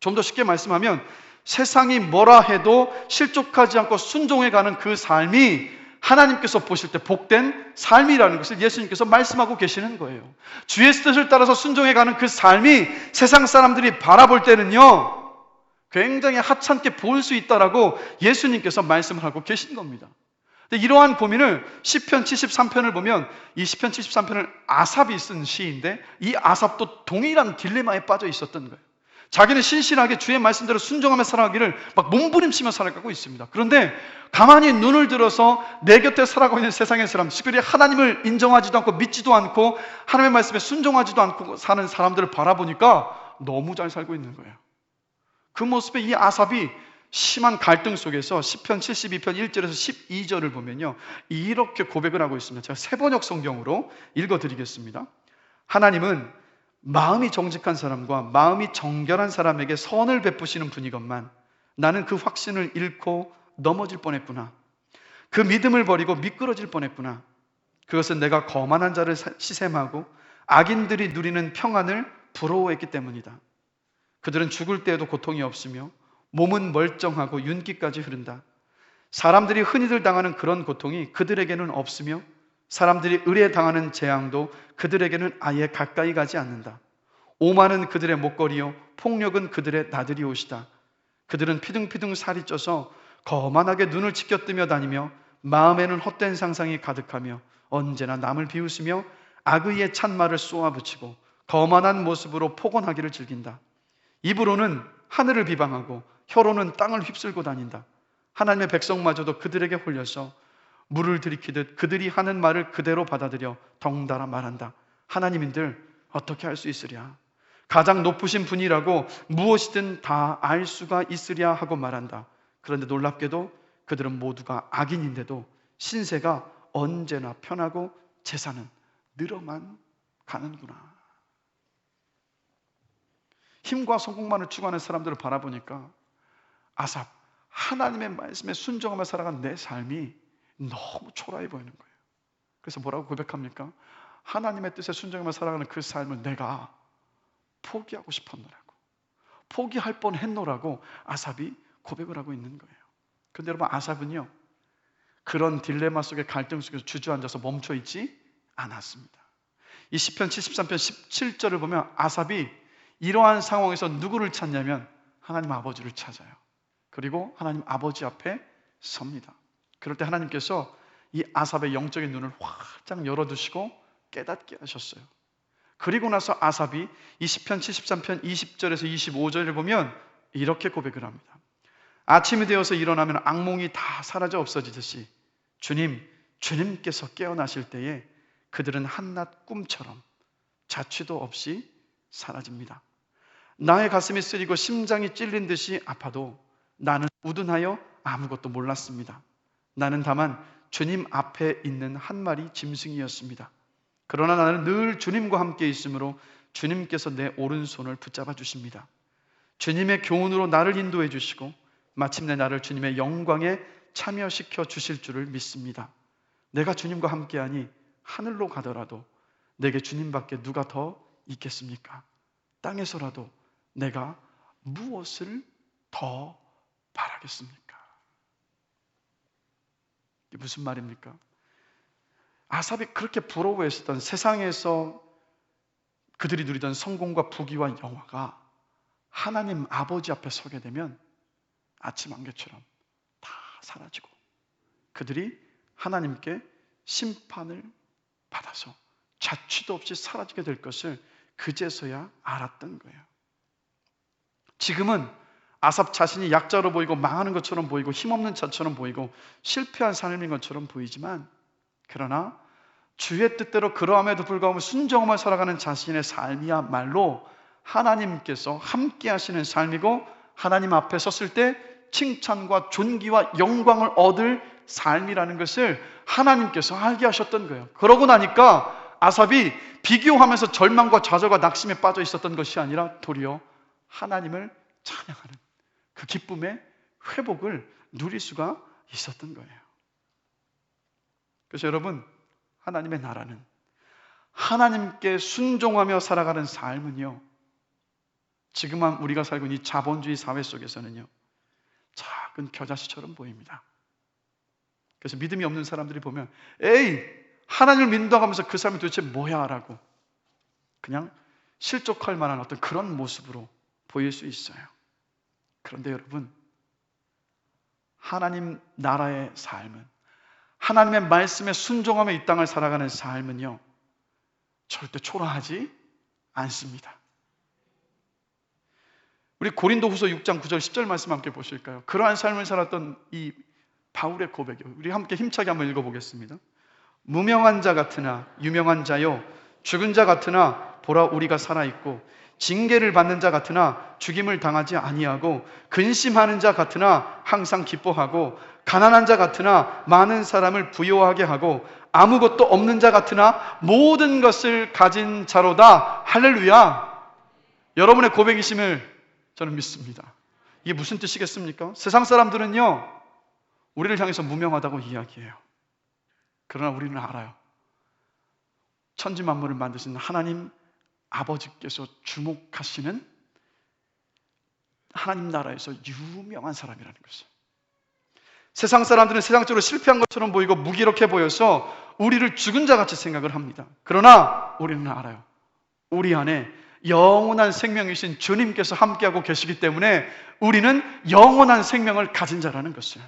좀 더 쉽게 말씀하면 세상이 뭐라 해도 실족하지 않고 순종해가는 그 삶이 하나님께서 보실 때 복된 삶이라는 것을 예수님께서 말씀하고 계시는 거예요. 주의 뜻을 따라서 순종해가는 그 삶이 세상 사람들이 바라볼 때는요, 굉장히 하찮게 보일 수 있다라고 예수님께서 말씀을 하고 계신 겁니다. 근데 이러한 고민을 시편 73편을 보면, 이 시편 73편을 아삽이 쓴 시인데 이 아삽도 동일한 딜레마에 빠져 있었던 거예요. 자기는 신실하게 주의 말씀대로 순종하며 살아가기를 막 몸부림치며 살아가고 있습니다. 그런데 가만히 눈을 들어서 내 곁에 살아가고 있는 세상의 사람, 특별히 하나님을 인정하지도 않고 믿지도 않고 하나님의 말씀에 순종하지도 않고 사는 사람들을 바라보니까 너무 잘 살고 있는 거예요. 그 모습에 이 아삽이 심한 갈등 속에서 시편 72편 1절에서 12절을 보면요, 이렇게 고백을 하고 있습니다. 제가 세번역 성경으로 읽어드리겠습니다. 하나님은 마음이 정직한 사람과 마음이 정결한 사람에게 선을 베푸시는 분이건만 나는 그 확신을 잃고 넘어질 뻔했구나. 그 믿음을 버리고 미끄러질 뻔했구나. 그것은 내가 거만한 자를 시샘하고 악인들이 누리는 평안을 부러워했기 때문이다. 그들은 죽을 때에도 고통이 없으며 몸은 멀쩡하고 윤기까지 흐른다. 사람들이 흔히들 당하는 그런 고통이 그들에게는 없으며 사람들이 의뢰 당하는 재앙도 그들에게는 아예 가까이 가지 않는다. 오만은 그들의 목걸이요 폭력은 그들의 나들이 옷이다. 그들은 피둥피둥 살이 쪄서 거만하게 눈을 치켜뜨며 다니며 마음에는 헛된 상상이 가득하며 언제나 남을 비웃으며 악의의 찬말을 쏘아붙이고 거만한 모습으로 포건하기를 즐긴다. 입으로는 하늘을 비방하고 혀로는 땅을 휩쓸고 다닌다. 하나님의 백성마저도 그들에게 홀려서 물을 들이키듯 그들이 하는 말을 그대로 받아들여 덩달아 말한다. 하나님인들 어떻게 할 수 있으랴? 가장 높으신 분이라고 무엇이든 다 알 수가 있으랴 하고 말한다. 그런데 놀랍게도 그들은 모두가 악인인데도 신세가 언제나 편하고 재산은 늘어만 가는구나. 힘과 성공만을 추구하는 사람들을 바라보니까 아삽, 하나님의 말씀에 순종하며 살아간 내 삶이 너무 초라해 보이는 거예요. 그래서 뭐라고 고백합니까? 하나님의 뜻에 순종하며 살아가는 그 삶을 내가 포기하고 싶었노라고, 포기할 뻔했노라고 아삽이 고백을 하고 있는 거예요. 그런데 여러분, 아삽은요 그런 딜레마 속에, 갈등 속에서 주저앉아서 멈춰있지 않았습니다. 이 시편 73편 17절을 보면 아삽이 이러한 상황에서 누구를 찾냐면 하나님 아버지를 찾아요. 그리고 하나님 아버지 앞에 섭니다. 그럴 때 하나님께서 이 아삽의 영적인 눈을 활짝 열어두시고 깨닫게 하셨어요. 그리고 나서 아삽이 이 시편 73편 20절에서 25절을 보면 이렇게 고백을 합니다. 아침이 되어서 일어나면 악몽이 다 사라져 없어지듯이 주님께서 깨어나실 때에 그들은 한낮 꿈처럼 자취도 없이 사라집니다. 나의 가슴이 쓰리고 심장이 찔린 듯이 아파도 나는 우둔하여 아무것도 몰랐습니다. 나는 다만 주님 앞에 있는 한 마리 짐승이었습니다. 그러나 나는 늘 주님과 함께 있으므로 주님께서 내 오른손을 붙잡아 주십니다. 주님의 교훈으로 나를 인도해 주시고 마침내 나를 주님의 영광에 참여시켜 주실 줄을 믿습니다. 내가 주님과 함께하니 하늘로 가더라도 내게 주님밖에 누가 더 있겠습니까? 땅에서라도 내가 무엇을 더 바라겠습니까? 이게 무슨 말입니까? 아삽이 그렇게 부러워했었던 세상에서 그들이 누리던 성공과 부귀와 영화가 하나님 아버지 앞에 서게 되면 아침 안개처럼 다 사라지고 그들이 하나님께 심판을 받아서 자취도 없이 사라지게 될 것을 그제서야 알았던 거예요. 지금은 아삽 자신이 약자로 보이고 망하는 것처럼 보이고 힘없는 자처럼 보이고 실패한 삶인 것처럼 보이지만, 그러나 주의 뜻대로 그러함에도 불구하고 순종하며 살아가는 자신의 삶이야말로 하나님께서 함께 하시는 삶이고, 하나님 앞에 섰을 때 칭찬과 존귀와 영광을 얻을 삶이라는 것을 하나님께서 알게 하셨던 거예요. 그러고 나니까 아삽이 비교하면서 절망과 좌절과 낙심에 빠져 있었던 것이 아니라 도리어 하나님을 찬양하는 그 기쁨의 회복을 누릴 수가 있었던 거예요. 그래서 여러분, 하나님의 나라는, 하나님께 순종하며 살아가는 삶은요, 지금 우리가 살고 있는 이 자본주의 사회 속에서는요, 작은 겨자씨처럼 보입니다. 그래서 믿음이 없는 사람들이 보면 에이, 하나님을 믿는다고 하면서 그 사람이 도대체 뭐야? 라고 그냥 실족할 만한 어떤 그런 모습으로 보일 수 있어요. 그런데 여러분, 하나님 나라의 삶은, 하나님의 말씀에 순종하며 이 땅을 살아가는 삶은요, 절대 초라하지 않습니다. 우리 고린도후서 6장 9절 10절 말씀 함께 보실까요? 그러한 삶을 살았던 이 바울의 고백이요, 우리 함께 힘차게 한번 읽어보겠습니다. 무명한 자 같으나 유명한 자요, 죽은 자 같으나 보라 우리가 살아있고, 징계를 받는 자 같으나 죽임을 당하지 아니하고, 근심하는 자 같으나 항상 기뻐하고, 가난한 자 같으나 많은 사람을 부요하게 하고, 아무것도 없는 자 같으나 모든 것을 가진 자로다. 할렐루야. 여러분의 고백이심을 저는 믿습니다. 이게 무슨 뜻이겠습니까? 세상 사람들은요, 우리를 향해서 무명하다고 이야기해요. 그러나 우리는 알아요. 천지 만물을 만드신 하나님 아버지께서 주목하시는 하나님 나라에서 유명한 사람이라는 것을. 세상 사람들은 세상적으로 실패한 것처럼 보이고 무기력해 보여서 우리를 죽은 자 같이 생각을 합니다. 그러나 우리는 알아요. 우리 안에 영원한 생명이신 주님께서 함께하고 계시기 때문에 우리는 영원한 생명을 가진 자라는 것을.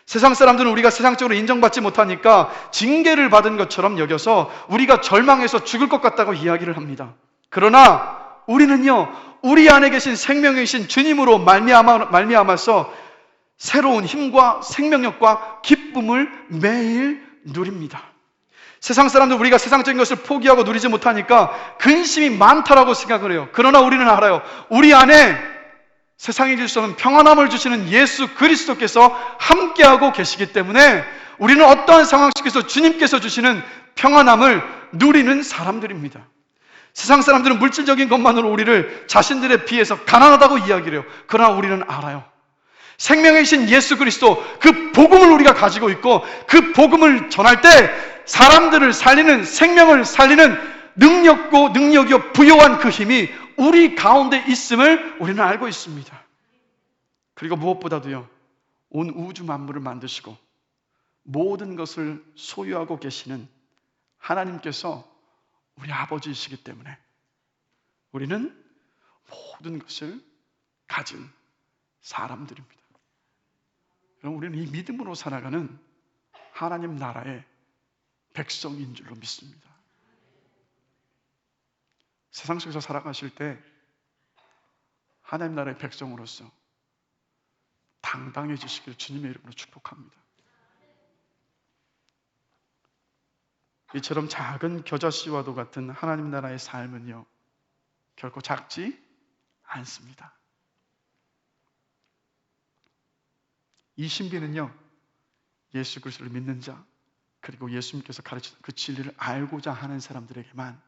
세상 사람들은 우리가 세상적으로 인정받지 못하니까 징계를 받은 것처럼 여겨서 우리가 절망해서 죽을 것 같다고 이야기를 합니다. 그러나 우리는요, 우리 안에 계신 생명이신 주님으로 말미암아서 새로운 힘과 생명력과 기쁨을 매일 누립니다. 세상 사람들 우리가 세상적인 것을 포기하고 누리지 못하니까 근심이 많다라고 생각을 해요. 그러나 우리는 알아요. 우리 안에 세상이 줄 수 없는 평안함을 주시는 예수 그리스도께서 함께하고 계시기 때문에 우리는 어떠한 상황 속에서 주님께서 주시는 평안함을 누리는 사람들입니다. 세상 사람들은 물질적인 것만으로 우리를 자신들에 비해서 가난하다고 이야기를 해요. 그러나 우리는 알아요. 생명이신 예수 그리스도, 그 복음을 우리가 가지고 있고 그 복음을 전할 때 사람들을 살리는, 생명을 살리는 능력이요 부요한 그 힘이 우리 가운데 있음을 우리는 알고 있습니다. 그리고 무엇보다도요, 온 우주 만물을 만드시고 모든 것을 소유하고 계시는 하나님께서 우리 아버지이시기 때문에 우리는 모든 것을 가진 사람들입니다. 여러분, 우리는 이 믿음으로 살아가는 하나님 나라의 백성인 줄로 믿습니다. 세상 속에서 살아가실 때 하나님 나라의 백성으로서 당당해지시길 주님의 이름으로 축복합니다. 이처럼 작은 겨자씨와도 같은 하나님 나라의 삶은요, 결코 작지 않습니다. 이 신비는요, 예수 그리스도를 믿는 자, 그리고 예수님께서 가르치는 그 진리를 알고자 하는 사람들에게만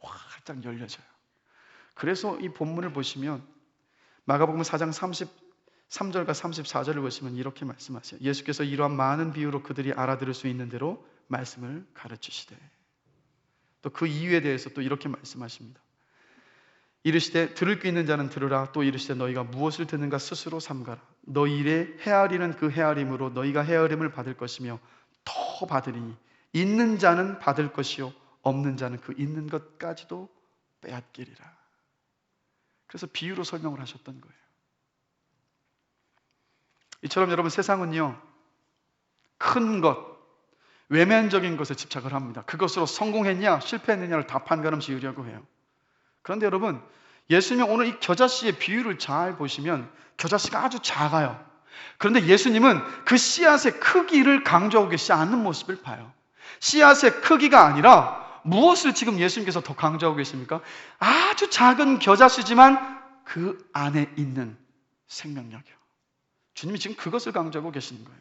활짝 열려져요. 그래서 이 본문을 보시면 마가복음 4장 33절과 34절을 보시면 이렇게 말씀하세요. 예수께서 이러한 많은 비유로 그들이 알아들을 수 있는 대로 말씀을 가르치시되, 또 그 이유에 대해서 또 이렇게 말씀하십니다. 이르시되 들을 귀 있는 자는 들으라. 또 이르시되 너희가 무엇을 듣는가 스스로 삼가라. 너희 일에 헤아리는 그 헤아림으로 너희가 헤아림을 받을 것이며 더 받으리니 있는 자는 받을 것이요 없는 자는 그 있는 것까지도 빼앗기리라. 그래서 비유로 설명을 하셨던 거예요. 이처럼 여러분, 세상은요, 큰 것, 외면적인 것에 집착을 합니다. 그것으로 성공했냐 실패했느냐를 다 판가름 지으려고 해요. 그런데 여러분, 예수님은 오늘 이 겨자씨의 비유를 잘 보시면 겨자씨가 아주 작아요. 그런데 예수님은 그 씨앗의 크기를 강조하고 계시지 않는 모습을 봐요. 씨앗의 크기가 아니라 무엇을 지금 예수님께서 더 강조하고 계십니까? 아주 작은 겨자씨지만 그 안에 있는 생명력이요. 주님이 지금 그것을 강조하고 계시는 거예요.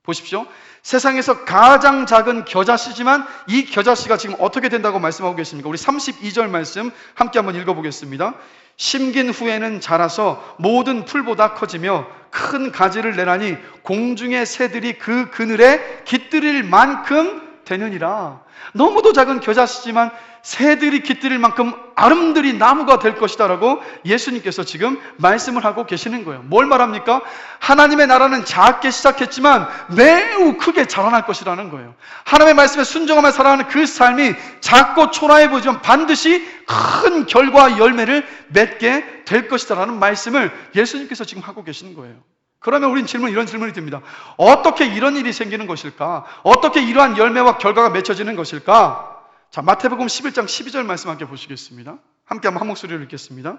보십시오. 세상에서 가장 작은 겨자씨지만 이 겨자씨가 지금 어떻게 된다고 말씀하고 계십니까? 우리 32절 말씀 함께 한번 읽어보겠습니다. 심긴 후에는 자라서 모든 풀보다 커지며 큰 가지를 내나니 공중의 새들이 그 그늘에 깃들일 만큼 되느니라. 너무도 작은 겨자씨지만 새들이 깃들일 만큼 아름드리 나무가 될 것이다 라고 예수님께서 지금 말씀을 하고 계시는 거예요. 뭘 말합니까? 하나님의 나라는 작게 시작했지만 매우 크게 자라날 것이라는 거예요. 하나님의 말씀에 순종하며 살아가는 그 삶이 작고 초라해 보이지만 반드시 큰 결과 열매를 맺게 될 것이다 라는 말씀을 예수님께서 지금 하고 계시는 거예요. 그러면 우린 이런 질문이 듭니다. 어떻게 이런 일이 생기는 것일까? 어떻게 이러한 열매와 결과가 맺혀지는 것일까? 자, 마태복음 11장 12절 말씀 함께 보시겠습니다. 함께 한번 한 목소리로 읽겠습니다.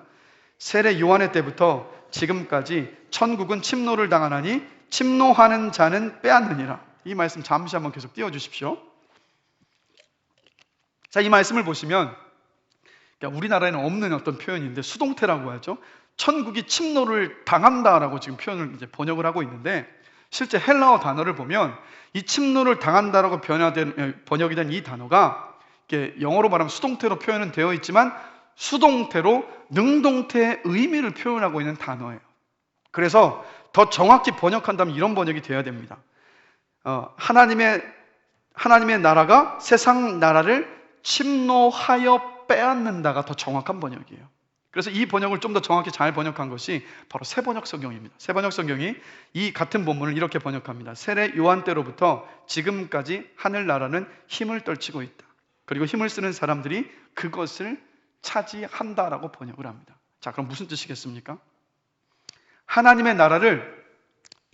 세례 요한의 때부터 지금까지 천국은 침노를 당하나니 침노하는 자는 빼앗느니라. 이 말씀 잠시 한번 계속 띄워주십시오. 자, 이 말씀을 보시면 우리나라에는 없는 어떤 표현인데 수동태라고 하죠. 천국이 침노를 당한다라고 지금 표현을 이제 번역을 하고 있는데, 실제 헬라어 단어를 보면 이 침노를 당한다라고 번역이 된 이 단어가 영어로 말하면 수동태로 표현은 되어 있지만 수동태로 능동태의 의미를 표현하고 있는 단어예요. 그래서 더 정확히 번역한다면 이런 번역이 되어야 됩니다. 하나님의 나라가 세상 나라를 침노하여 빼앗는다가 더 정확한 번역이에요. 그래서 이 번역을 좀 더 정확히 잘 번역한 것이 바로 새번역 성경입니다. 새번역 성경이 이 같은 본문을 이렇게 번역합니다. 세례 요한 때로부터 지금까지 하늘나라는 힘을 떨치고 있다. 그리고 힘을 쓰는 사람들이 그것을 차지한다라고 번역을 합니다. 자, 그럼 무슨 뜻이겠습니까? 하나님의 나라를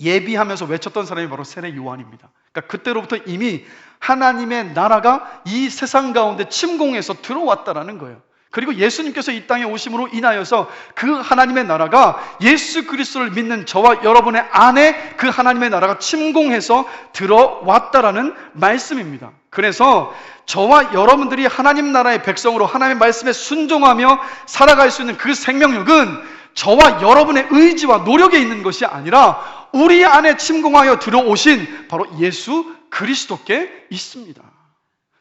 예비하면서 외쳤던 사람이 바로 세례 요한입니다. 그러니까 그때로부터 이미 하나님의 나라가 이 세상 가운데 침공해서 들어왔다라는 거예요. 그리고 예수님께서 이 땅에 오심으로 인하여서 그 하나님의 나라가 예수 그리스도를 믿는 저와 여러분의 안에 그 하나님의 나라가 침공해서 들어왔다라는 말씀입니다. 그래서 저와 여러분들이 하나님 나라의 백성으로 하나님의 말씀에 순종하며 살아갈 수 있는 그 생명력은 저와 여러분의 의지와 노력에 있는 것이 아니라 우리 안에 침공하여 들어오신 바로 예수 그리스도께 있습니다.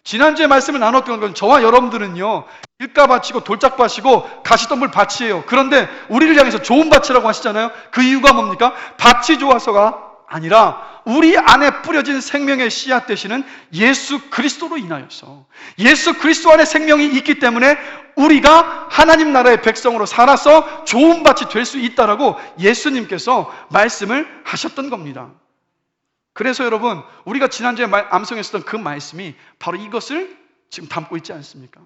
지난주에 말씀을 나눴던 건 저와 여러분들은요, 일가밭이고 돌짝밭이고 가시덤불 밭이에요. 그런데 우리를 향해서 좋은 밭이라고 하시잖아요. 그 이유가 뭡니까? 밭이 좋아서가 아니라 우리 안에 뿌려진 생명의 씨앗 되시는 예수 그리스도로 인하여서, 예수 그리스도 안에 생명이 있기 때문에 우리가 하나님 나라의 백성으로 살아서 좋은 밭이 될 수 있다라고 예수님께서 말씀을 하셨던 겁니다. 그래서 여러분, 우리가 지난주에 암송했었던 그 말씀이 바로 이것을 지금 담고 있지 않습니까?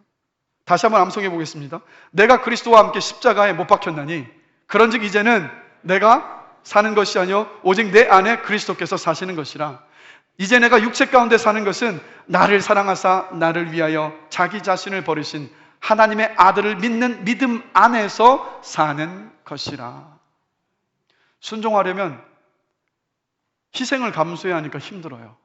다시 한번 암송해 보겠습니다. 내가 그리스도와 함께 십자가에 못 박혔나니 그런즉 이제는 내가 사는 것이 아니요 오직 내 안에 그리스도께서 사시는 것이라. 이제 내가 육체 가운데 사는 것은 나를 사랑하사 나를 위하여 자기 자신을 버리신 하나님의 아들을 믿는 믿음 안에서 사는 것이라. 순종하려면 희생을 감수해야 하니까 힘들어요.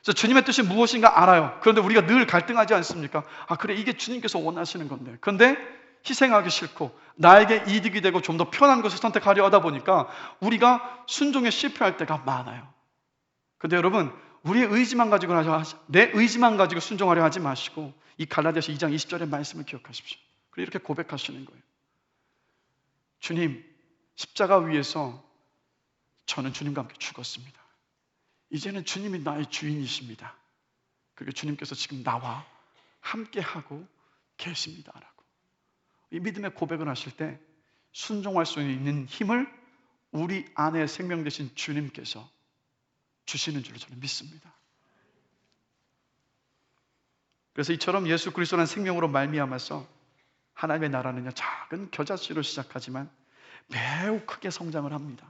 그래서 주님의 뜻이 무엇인가 알아요. 그런데 우리가 늘 갈등하지 않습니까? 아, 그래, 이게 주님께서 원하시는 건데. 그런데 희생하기 싫고 나에게 이득이 되고 좀 더 편한 것을 선택하려 하다 보니까 우리가 순종에 실패할 때가 많아요. 그런데 여러분, 우리의 의지만 가지고 내 의지만 가지고 순종하려 하지 마시고 이 갈라디아서 2장 20절의 말씀을 기억하십시오. 그리고 이렇게 고백하시는 거예요. 주님, 십자가 위에서 저는 주님과 함께 죽었습니다. 이제는 주님이 나의 주인이십니다. 그리고 주님께서 지금 나와 함께하고 계십니다라고. 이 믿음의 고백을 하실 때 순종할 수 있는 힘을 우리 안에 생명 되신 주님께서 주시는 줄로 저는 믿습니다. 그래서 이처럼 예수 그리스도라는 생명으로 말미암아서 하나님의 나라는요, 작은 겨자씨로 시작하지만 매우 크게 성장을 합니다.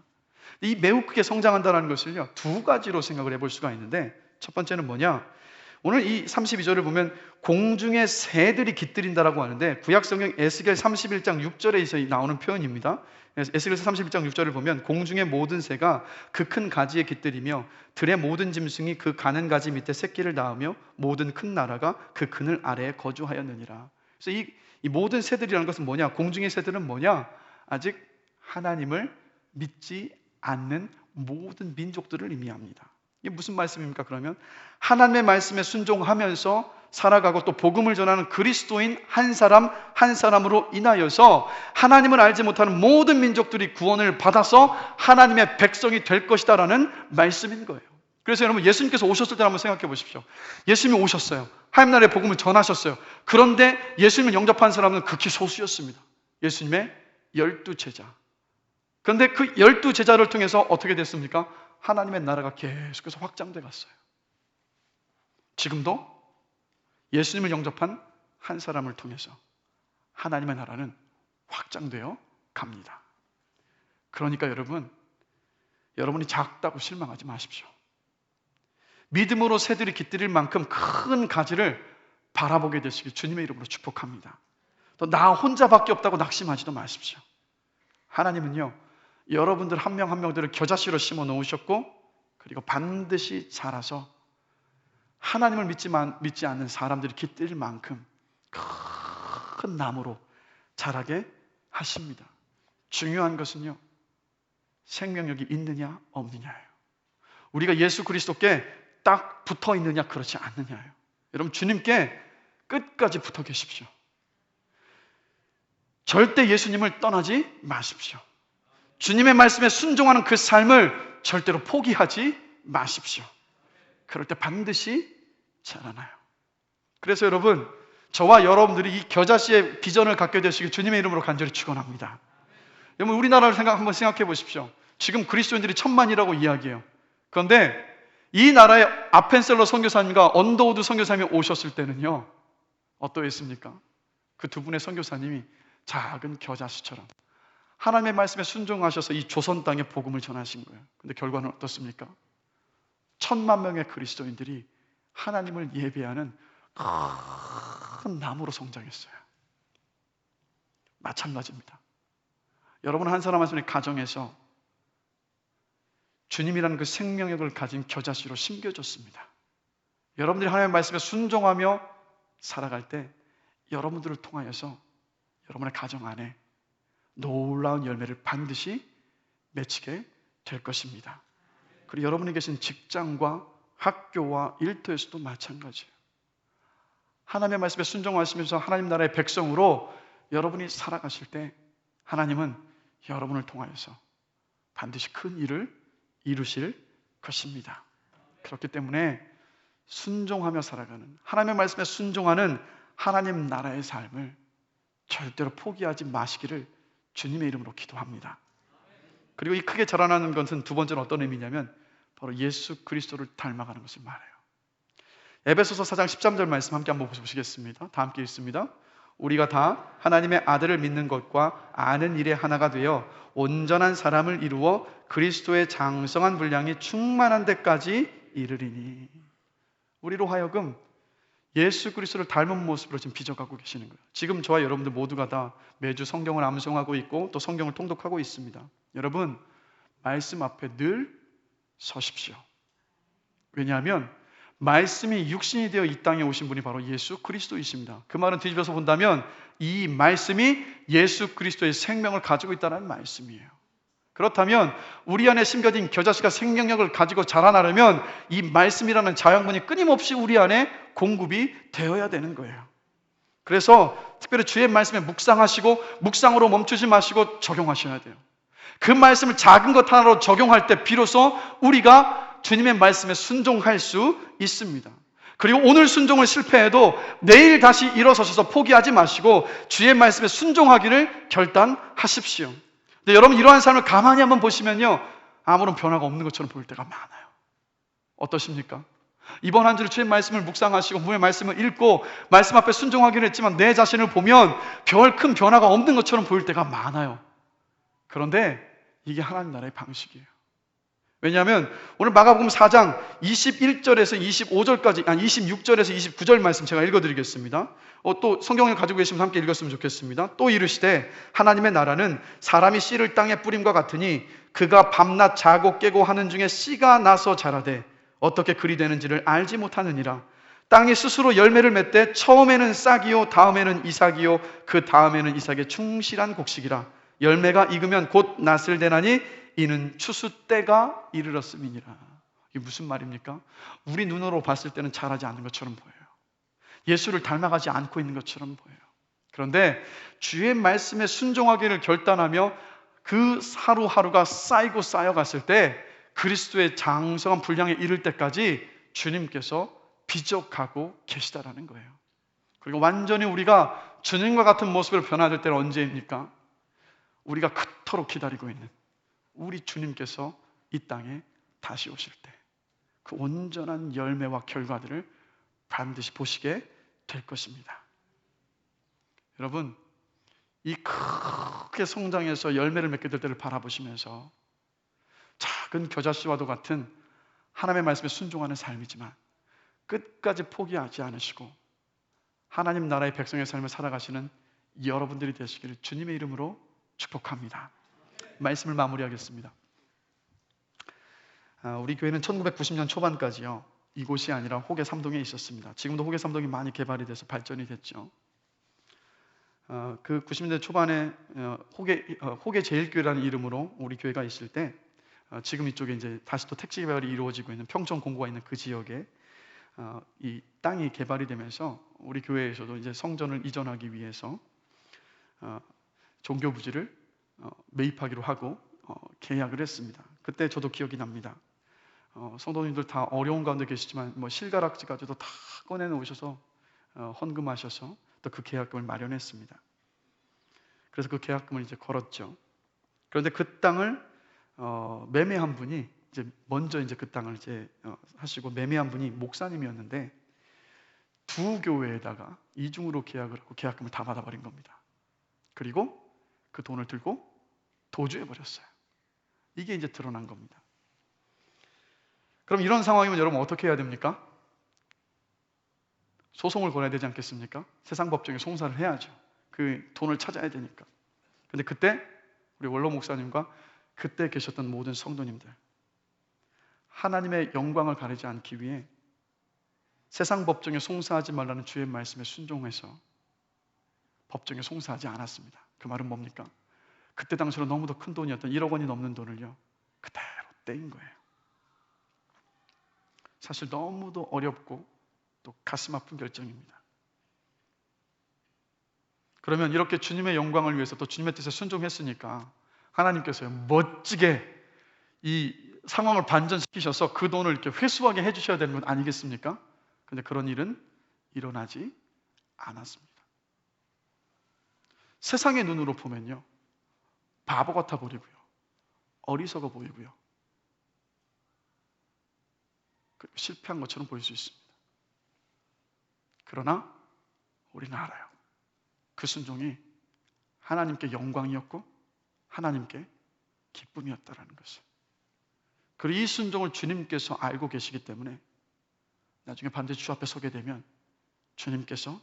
이 매우 크게 성장한다는 것을요, 두 가지로 생각을 해볼 수가 있는데, 첫 번째는 뭐냐? 오늘 이 32절을 보면 공중의 새들이 깃들인다라고 하는데, 구약성경 에스겔 31장 6절에 나오는 표현입니다. 에스겔서 31장 6절을 보면 공중의 모든 새가 그 큰 가지에 깃들이며 들의 모든 짐승이 그 가는 가지 밑에 새끼를 낳으며 모든 큰 나라가 그 그늘 아래에 거주하였느니라. 그래서 이 모든 새들이라는 것은 뭐냐? 공중의 새들은 뭐냐? 아직 하나님을 믿지 않는 모든 민족들을 의미합니다. 이게 무슨 말씀입니까? 그러면 하나님의 말씀에 순종하면서 살아가고 또 복음을 전하는 그리스도인 한 사람 한 사람으로 인하여서 하나님을 알지 못하는 모든 민족들이 구원을 받아서 하나님의 백성이 될 것이다라는 말씀인 거예요. 그래서 여러분, 예수님께서 오셨을 때 한번 생각해 보십시오. 예수님이 오셨어요. 하나님 나라의 복음을 전하셨어요. 그런데 예수님을 영접한 사람은 극히 소수였습니다. 예수님의 12제자. 그런데 그 12제자를 통해서 어떻게 됐습니까? 하나님의 나라가 계속해서 확장돼 갔어요. 지금도 예수님을 영접한 한 사람을 통해서 하나님의 나라는 확장되어 갑니다. 그러니까 여러분이 작다고 실망하지 마십시오. 믿음으로 새들이 깃들일 만큼 큰 가지를 바라보게 되시길 주님의 이름으로 축복합니다. 또 나 혼자밖에 없다고 낙심하지도 마십시오. 하나님은요, 여러분들 한 명 한 명들을 겨자씨로 심어 놓으셨고, 그리고 반드시 자라서 하나님을 믿지 않는 사람들이 깃들일 만큼 큰 나무로 자라게 하십니다. 중요한 것은요, 생명력이 있느냐 없느냐예요. 우리가 예수 그리스도께 딱 붙어 있느냐 그렇지 않느냐예요. 여러분, 주님께 끝까지 붙어 계십시오. 절대 예수님을 떠나지 마십시오. 주님의 말씀에 순종하는 그 삶을 절대로 포기하지 마십시오. 그럴 때 반드시 자라나요. 그래서 여러분, 저와 여러분들이 이 겨자씨의 비전을 갖게 되시길 주님의 이름으로 간절히 축원합니다. 여러분, 우리나라를 한번 생각해 보십시오. 지금 그리스도인들이 1000만이라고 이야기해요. 그런데 이 나라의 아펜셀러 선교사님과 언더우드 선교사님이 오셨을 때는요, 어떠했습니까? 그 두 분의 선교사님이 작은 겨자씨처럼 하나님의 말씀에 순종하셔서 이 조선 땅에 복음을 전하신 거예요. 근데 결과는 어떻습니까? 1,000,000명의 그리스도인들이 하나님을 예배하는 큰 나무로 성장했어요. 마찬가지입니다. 여러분 한 사람 한 사람의 가정에서 주님이라는 그 생명력을 가진 겨자씨로 심겨졌습니다. 여러분들이 하나님의 말씀에 순종하며 살아갈 때 여러분들을 통하여서 여러분의 가정 안에 놀라운 열매를 반드시 맺히게 될 것입니다. 그리고 여러분이 계신 직장과 학교와 일터에서도 마찬가지예요. 하나님의 말씀에 순종하시면서 하나님 나라의 백성으로 여러분이 살아가실 때 하나님은 여러분을 통하여서 반드시 큰 일을 이루실 것입니다. 그렇기 때문에 순종하며 살아가는, 하나님의 말씀에 순종하는 하나님 나라의 삶을 절대로 포기하지 마시기를 주님의 이름으로 기도합니다. 그리고 이 크게 자라나는 것은 두 번째는 어떤 의미냐면 바로 예수 그리스도를 닮아가는 것을 말해요. 에베소서 4장 13절 말씀 함께 한번 보시겠습니다. 다 함께 읽습니다. 우리가 다 하나님의 아들을 믿는 것과 아는 일에 하나가 되어 온전한 사람을 이루어 그리스도의 장성한 분량이 충만한 데까지 이르리니. 우리로 하여금 예수 그리스도를 닮은 모습으로 지금 빚어가고 계시는 거예요. 지금 저와 여러분들 모두가 다 매주 성경을 암송하고 있고 또 성경을 통독하고 있습니다. 여러분 말씀 앞에 늘 서십시오. 왜냐하면 말씀이 육신이 되어 이 땅에 오신 분이 바로 예수 그리스도이십니다. 그 말은 뒤집어서 본다면 이 말씀이 예수 그리스도의 생명을 가지고 있다는 말씀이에요. 그렇다면 우리 안에 심겨진 겨자씨가 생명력을 가지고 자라나려면 이 말씀이라는 자양분이 끊임없이 우리 안에 공급이 되어야 되는 거예요. 그래서 특별히 주의 말씀에 묵상하시고 묵상으로 멈추지 마시고 적용하셔야 돼요. 그 말씀을 작은 것 하나로 적용할 때 비로소 우리가 주님의 말씀에 순종할 수 있습니다. 그리고 오늘 순종을 실패해도 내일 다시 일어서셔서 포기하지 마시고 주의 말씀에 순종하기를 결단하십시오. 근데 여러분 이러한 삶을 가만히 한번 보시면요, 아무런 변화가 없는 것처럼 보일 때가 많아요. 어떠십니까? 이번 한 주를 주의 말씀을 묵상하시고 주의 말씀을 읽고 말씀 앞에 순종하기로 했지만 내 자신을 보면 별 큰 변화가 없는 것처럼 보일 때가 많아요. 그런데 이게 하나님 나라의 방식이에요. 왜냐하면 오늘 마가복음 4장 21절에서 25절까지, 26절에서 29절 말씀 제가 읽어드리겠습니다. 또 성경을 가지고 계시면 함께 읽었으면 좋겠습니다. 또 이르시되 하나님의 나라는 사람이 씨를 땅에 뿌림과 같으니 그가 밤낮 자고 깨고 하는 중에 씨가 나서 자라되 어떻게 그리 되는지를 알지 못하느니라. 땅이 스스로 열매를 맺되 처음에는 싹이요 다음에는 이삭이요 그 다음에는 이삭의 충실한 곡식이라. 열매가 익으면 곧 낫을 되나니 이는 추수 때가 이르렀음이니라. 이게 무슨 말입니까? 우리 눈으로 봤을 때는 자라지 않는 것처럼 보여요. 예수를 닮아가지 않고 있는 것처럼 보여요. 그런데 주의 말씀에 순종하기를 결단하며 그 하루하루가 쌓이고 쌓여갔을 때 그리스도의 장성한 분량에 이를 때까지 주님께서 빚어가고 계시다라는 거예요. 그리고 완전히 우리가 주님과 같은 모습으로 변화될 때는 언제입니까? 우리가 그토록 기다리고 있는 우리 주님께서 이 땅에 다시 오실 때 그 온전한 열매와 결과들을 반드시 보시게 될 것입니다. 여러분, 이 크게 성장해서 열매를 맺게 될 때를 바라보시면서 작은 겨자씨와도 같은 하나님의 말씀에 순종하는 삶이지만 끝까지 포기하지 않으시고 하나님 나라의 백성의 삶을 살아가시는 여러분들이 되시기를 주님의 이름으로 축복합니다. 말씀을 마무리하겠습니다. 우리 교회는 1990년 초반까지요, 이곳이 아니라 호계 3동에 있었습니다. 지금도 호계 3동이 많이 개발이 돼서 발전이 됐죠. 그 90년대 초반에 호계 제일교회라는 이름으로 우리 교회가 있을 때 지금 이쪽에 이제 다시 또 택지 개발이 이루어지고 있는 평촌 공고가 있는 그 지역에 이 땅이 개발이 되면서 우리 교회에서도 이제 성전을 이전하기 위해서 종교 부지를 매입하기로 하고 계약을 했습니다. 그때 저도 기억이 납니다. 성도님들 다 어려운 가운데 계시지만 실가락지까지도 다 꺼내놓으셔서 헌금하셔서 또 그 계약금을 마련했습니다. 그래서 그 계약금을 이제 걸었죠. 그런데 그 땅을 매매한 분이 이제 먼저 이제 그 땅을 이제 하시고 매매한 분이 목사님이었는데 두 교회에다가 이중으로 계약을 하고 계약금을 다 받아버린 겁니다. 그리고 그 돈을 들고 도주해버렸어요. 이게 이제 드러난 겁니다. 그럼 이런 상황이면 여러분 어떻게 해야 됩니까? 소송을 걸어야 되지 않겠습니까? 세상 법정에 송사를 해야죠. 그 돈을 찾아야 되니까. 근데 그때 우리 원로 목사님과 그때 계셨던 모든 성도님들, 하나님의 영광을 가리지 않기 위해 세상 법정에 송사하지 말라는 주의 말씀에 순종해서 법정에 송사하지 않았습니다. 그 말은 뭡니까? 그때 당시로 너무도 큰 돈이었던 1억 원이 넘는 돈을요, 그대로 떼인 거예요. 사실 너무도 어렵고 또 가슴 아픈 결정입니다. 그러면 이렇게 주님의 영광을 위해서 또 주님의 뜻에 순종했으니까 하나님께서요, 멋지게 이 상황을 반전시키셔서 그 돈을 이렇게 회수하게 해주셔야 되는 건 아니겠습니까? 근데 그런 일은 일어나지 않았습니다. 세상의 눈으로 보면요, 바보 같아 보이고요, 어리석어 보이고요, 그리고 실패한 것처럼 보일 수 있습니다. 그러나 우리는 알아요. 그 순종이 하나님께 영광이었고 하나님께 기쁨이었다라는 것을. 그리고 이 순종을 주님께서 알고 계시기 때문에 나중에 반드시 주 앞에 서게 되면 주님께서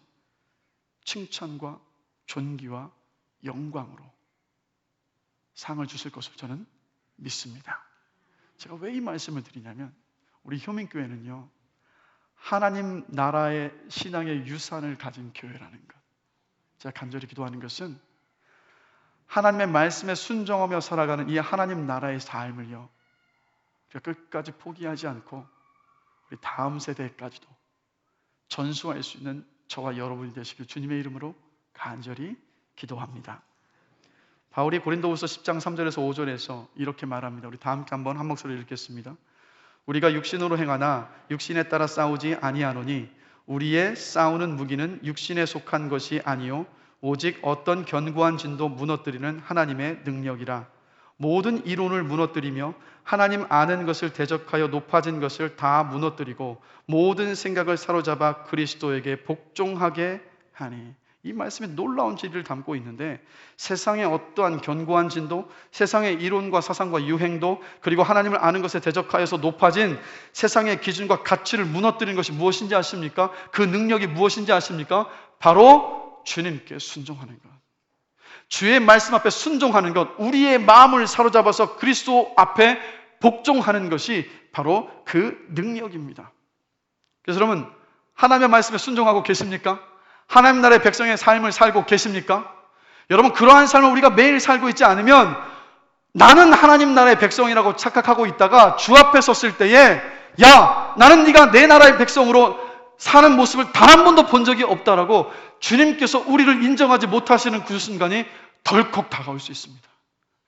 칭찬과 존귀와 영광으로 상을 주실 것을 저는 믿습니다. 제가 왜 이 말씀을 드리냐면, 우리 효민교회는요, 하나님 나라의 신앙의 유산을 가진 교회라는 것. 제가 간절히 기도하는 것은 하나님의 말씀에 순종하며 살아가는 이 하나님 나라의 삶을요, 우리가 끝까지 포기하지 않고 우리 다음 세대까지도 전수할 수 있는 저와 여러분이 되시길 주님의 이름으로 간절히 기도합니다. 바울이 고린도후서 10장 3절에서 5절에서 이렇게 말합니다. 우리 다 함께 한번 한 목소리로 읽겠습니다. 우리가 육신으로 행하나 육신에 따라 싸우지 아니하노니 우리의 싸우는 무기는 육신에 속한 것이 아니요 오직 어떤 견고한 진도 무너뜨리는 하나님의 능력이라. 모든 이론을 무너뜨리며 하나님 아는 것을 대적하여 높아진 것을 다 무너뜨리고 모든 생각을 사로잡아 그리스도에게 복종하게 하니. 이 말씀에 놀라운 진리를 담고 있는데, 세상의 어떠한 견고한 진도, 세상의 이론과 사상과 유행도, 그리고 하나님을 아는 것에 대적하여서 높아진 세상의 기준과 가치를 무너뜨리는 것이 무엇인지 아십니까? 그 능력이 무엇인지 아십니까? 바로 주님께 순종하는 것, 주의 말씀 앞에 순종하는 것, 우리의 마음을 사로잡아서 그리스도 앞에 복종하는 것이 바로 그 능력입니다. 그래서 여러분, 하나님의 말씀에 순종하고 계십니까? 하나님 나라의 백성의 삶을 살고 계십니까? 여러분, 그러한 삶을 우리가 매일 살고 있지 않으면 나는 하나님 나라의 백성이라고 착각하고 있다가 주 앞에 섰을 때에, 야, 나는 네가 내 나라의 백성으로 사는 모습을 단 한 번도 본 적이 없다라고 주님께서 우리를 인정하지 못하시는 그 순간이 덜컥 다가올 수 있습니다.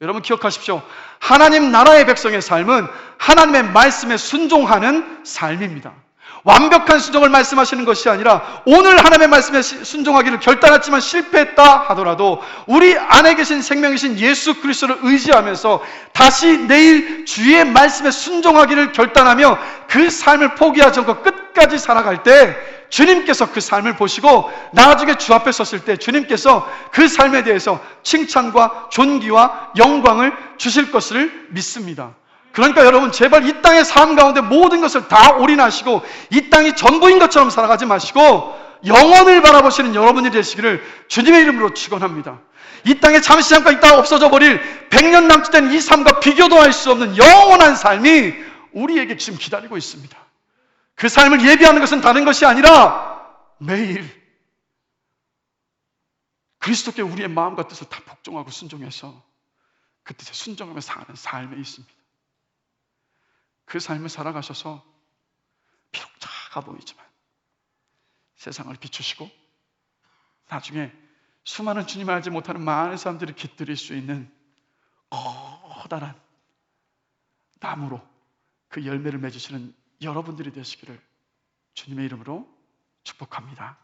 여러분 기억하십시오. 하나님 나라의 백성의 삶은 하나님의 말씀에 순종하는 삶입니다. 완벽한 순종을 말씀하시는 것이 아니라 오늘 하나님의 말씀에 순종하기를 결단했지만 실패했다 하더라도 우리 안에 계신 생명이신 예수 그리스도를 의지하면서 다시 내일 주의 말씀에 순종하기를 결단하며 그 삶을 포기하지 않고 끝까지 살아갈 때 주님께서 그 삶을 보시고 나중에 주 앞에 섰을 때 주님께서 그 삶에 대해서 칭찬과 존귀와 영광을 주실 것을 믿습니다. 그러니까 여러분, 제발 이 땅의 삶 가운데 모든 것을 다 올인하시고 이 땅이 전부인 것처럼 살아가지 마시고 영원을 바라보시는 여러분이 되시기를 주님의 이름으로 축원합니다. 이 땅에 잠시 잠깐 있다가 없어져 버릴 100년 남짓된 이 삶과 비교도 할 수 없는 영원한 삶이 우리에게 지금 기다리고 있습니다. 그 삶을 예비하는 것은 다른 것이 아니라 매일 그리스도께 우리의 마음과 뜻을 다 복종하고 순종해서 그 뜻에 순종하며 사는 삶에 있습니다. 그 삶을 살아가셔서 비록 작아 보이지만 세상을 비추시고 나중에 수많은 주님을 알지 못하는 많은 사람들을 깃들일 수 있는 커다란 나무로 그 열매를 맺으시는 여러분들이 되시기를 주님의 이름으로 축복합니다.